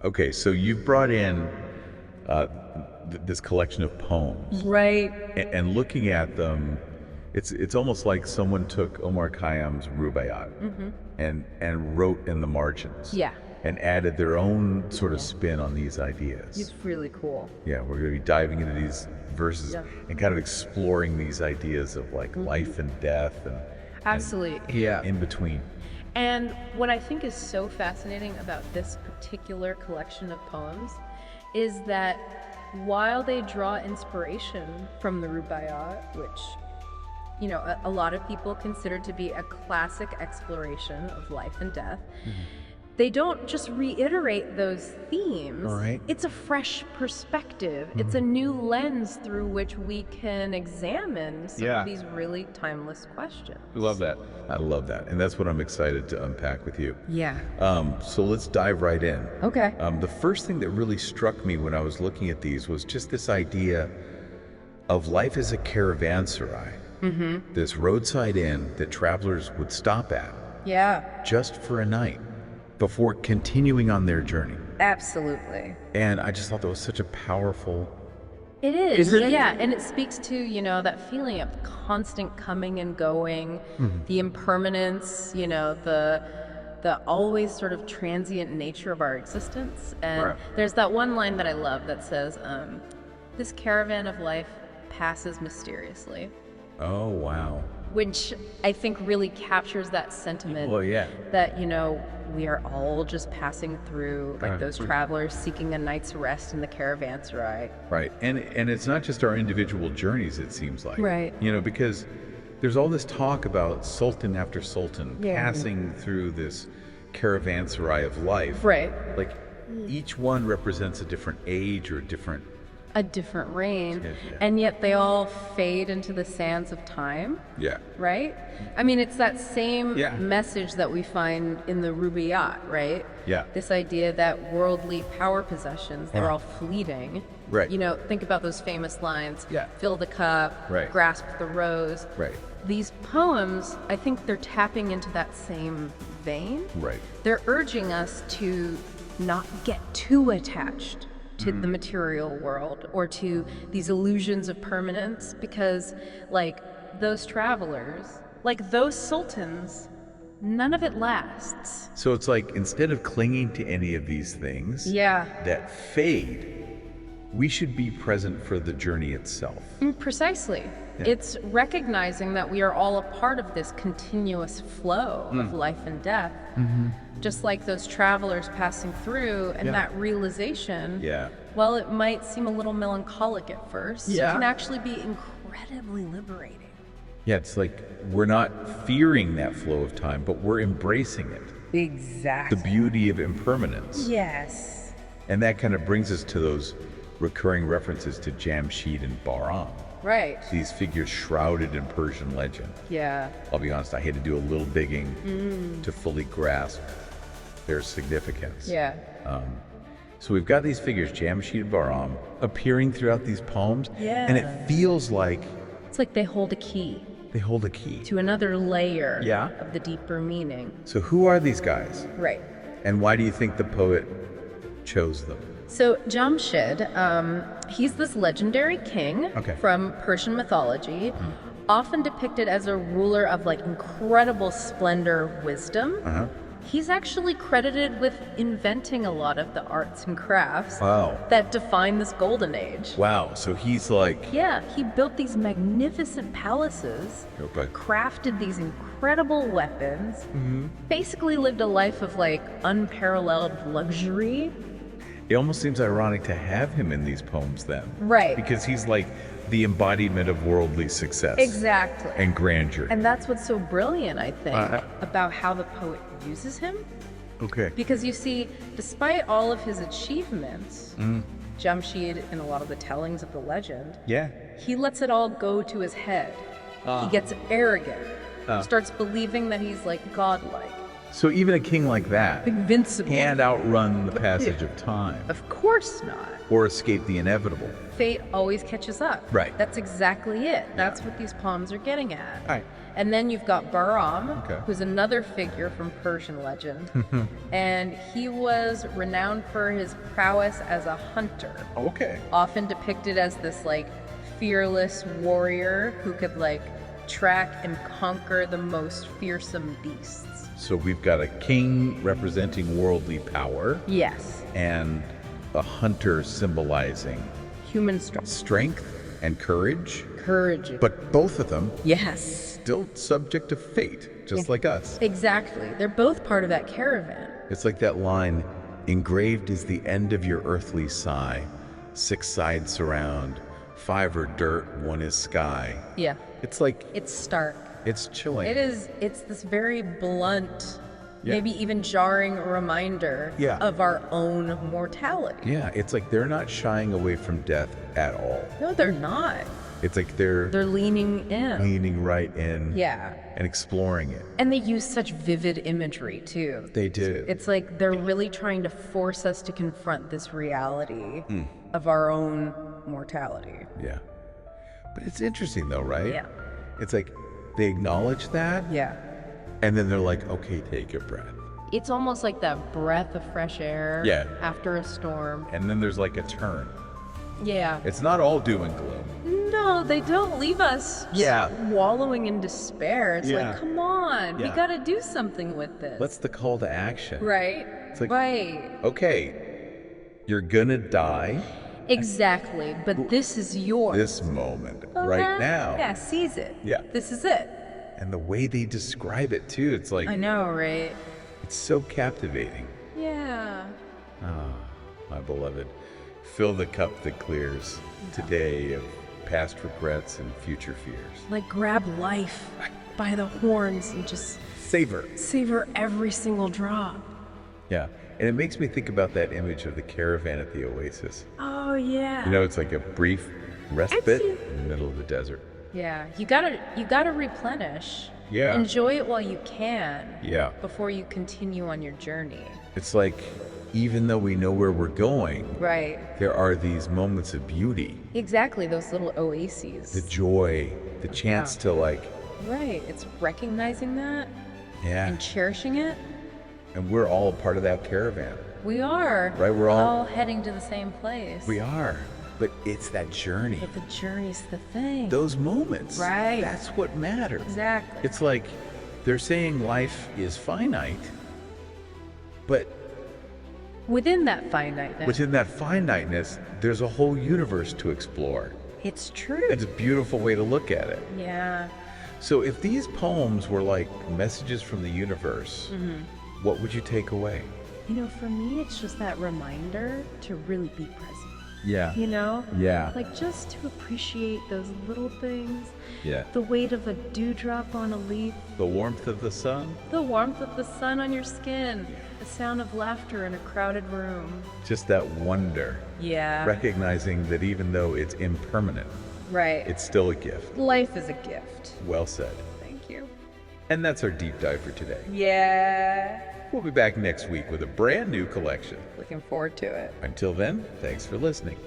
Okay, so you've brought in uh, this collection of poems, Right. and looking at them, it's almost like someone took Omar Khayyam's Rubaiyat and wrote in the margins, Yeah. and added their own sort of spin on these ideas. It's really cool. Yeah, we're going to be diving into these verses Yeah. and kind of exploring these ideas of like life and death and Absolutely. Yeah. in between. And what I think is so fascinating about this particular collection of poems is that while they draw inspiration from the Rubaiyat, which, you know, a lot of people consider to be a classic exploration of life and death, they don't just reiterate those themes. All right. It's a fresh perspective. It's a new lens through which we can examine some Yeah. of these really timeless questions. We love that. I love that, and that's what I'm excited to unpack with you. Yeah. So let's dive right in. Okay. The first thing that really struck me when I was looking at these was just this idea of life as a caravanserai, this roadside inn that travelers would stop at Yeah. just for a night before continuing on their journey. Absolutely. And I just thought that was such a powerful. It is. Is it? Yeah, and it speaks to, you know, that feeling of constant coming and going, the impermanence, you know, the always sort of transient nature of our existence. And Right. there's that one line that I love that says, this caravan of life passes mysteriously, Oh, wow. which I think really captures that sentiment. Well, yeah. That, you know, we are all just passing through, like those travelers seeking a night's rest in the caravanserai. Right. And it's not just our individual journeys, it seems like. Right. You know, because there's all this talk about sultan after sultan Yeah. passing through this caravanserai of life. Right. Like each one represents a different age or a different. A different reign, Yeah. and yet they all fade into the sands of time, Yeah. right? I mean, it's that same Yeah. message that we find in the Rubaiyat, right? Yeah. This idea that worldly power possessions, they're all fleeting. Right. You know, think about those famous lines, Yeah. fill the cup, Right. grasp the rose. Right. These poems, I think they're tapping into that same vein. Right. They're urging us to not get too attached to the material world or to these illusions of permanence, because like those travelers, like those sultans, none of it lasts. So it's like instead of clinging to any of these things Yeah. that fade, we should be present for the journey itself. Precisely. Yeah. It's recognizing that we are all a part of this continuous flow of life and death. Just like those travelers passing through, and that realization, Yeah. while it might seem a little melancholic at first, Yeah. it can actually be incredibly liberating. Yeah, it's like we're not fearing that flow of time, but we're embracing it. Exactly. The beauty of impermanence. Yes. And that kind of brings us to those recurring references to Jamshid and Bahram, Right. these figures shrouded in Persian legend. Yeah. I'll be honest, I had to do a little digging to fully grasp their significance. Yeah. So we've got these figures, Jamshid and Bahram, appearing throughout these poems, and it feels like It's like they hold a key they hold a key. to another layer Yeah. of the deeper meaning. So who are these guys? Right. And why do you think the poet chose them? So Jamshid, he's this legendary king Okay. from Persian mythology, often depicted as a ruler of like incredible splendor, wisdom. Uh-huh. He's actually credited with inventing a lot of the arts and crafts Wow. that define this golden age. Wow, so he's like, Yeah, he built these magnificent palaces, okay. crafted these incredible weapons, basically lived a life of like unparalleled luxury. It almost seems ironic to have him in these poems then. Right. Because he's like the embodiment of worldly success. Exactly. And grandeur. And that's what's so brilliant, I think, Uh, about how the poet uses him. Okay. Because you see, despite all of his achievements, Jamshid, in a lot of the tellings of the legend, Yeah. he lets it all go to his head. He gets arrogant, starts believing that he's like godlike. So even a king like that Invincible. can't outrun the passage of time Of course not. or escape the inevitable. Fate always catches up. Right. That's exactly it. That's what these poems are getting at. All right. And then you've got Bahram, Okay. who's another figure from Persian legend. And he was renowned for his prowess as a hunter, Okay. often depicted as this like fearless warrior who could like track and conquer the most fearsome beasts. So we've got a king representing worldly power Yes. and a hunter symbolizing Human strength. strength and courage, Courage. but both of them Yes. still subject to fate, just like us. Exactly. They're both part of that caravan. It's like that line, engraved is the end of your earthly sigh, 6 sides surround, 5 are dirt, 1 is sky. Yeah. It's like, It's stark. it's chilling. It's this very blunt, Yeah. maybe even jarring reminder Yeah. of our own mortality. Yeah, it's like they're not shying away from death at all. No, they're not. It's like they're They're leaning in. leaning right in Yeah. and exploring it. And they use such vivid imagery too. They do. It's like they're really trying to force us to confront this reality Hmm. of our own mortality. Yeah. But it's interesting though, right? Yeah. It's like they acknowledge that Yeah. and then they're like, okay, take a breath. It's almost like that breath of fresh air Yeah. after a storm. And then there's like a turn. Yeah. It's not all doom and gloom. No, they don't leave us Yeah. wallowing in despair. It's Yeah. like, come on, we Yeah. gotta do something with this. What's the call to action? Right? It's like- right. Okay, you're gonna die Exactly. But this is yours. this moment, right Uh-huh. now. Yeah, seize it. Yeah. This is it. And the way they describe it too, it's like, I know, right? it's so captivating. Yeah. Ah, my beloved, fill the cup that clears today of past regrets and future fears. Like grab life by the horns and just Savor. savor every single drop. Yeah, and it makes me think about that image of the caravan at the oasis. Oh yeah. You know, it's like a brief respite see. in the middle of the desert. Yeah. You gotta replenish. Yeah. Enjoy it while you can. Yeah. Before you continue on your journey. It's like, even though we know where we're going, Right. there are these moments of beauty, Exactly, those little oases. the joy, the chance to like, Right. It's recognizing that yeah, and cherishing it. and we're all a part of that caravan. We are. Right, we're all- heading to the same place. We are, but it's that journey, But the journey's the thing. those moments. Right. That's what matters. Exactly. It's like they're saying life is finite, but Within that finiteness. within that finiteness, there's a whole universe to explore. It's true. It's a beautiful way to look at it. Yeah. So if these poems were like messages from the universe, what would you take away? You know, for me, it's just that reminder to really be present. Yeah. You know? Yeah. Like just to appreciate those little things. Yeah. The weight of a dewdrop on a leaf. The warmth of the sun, The warmth of the sun on your skin. The sound of laughter in a crowded room. just that wonder, Yeah. recognizing that even though it's impermanent, Right. it's still a gift. Life is a gift. Well said. Thank you. And that's our deep dive for today. Yeah. We'll be back next week with a brand new collection. Looking forward to it. Until then, thanks for listening.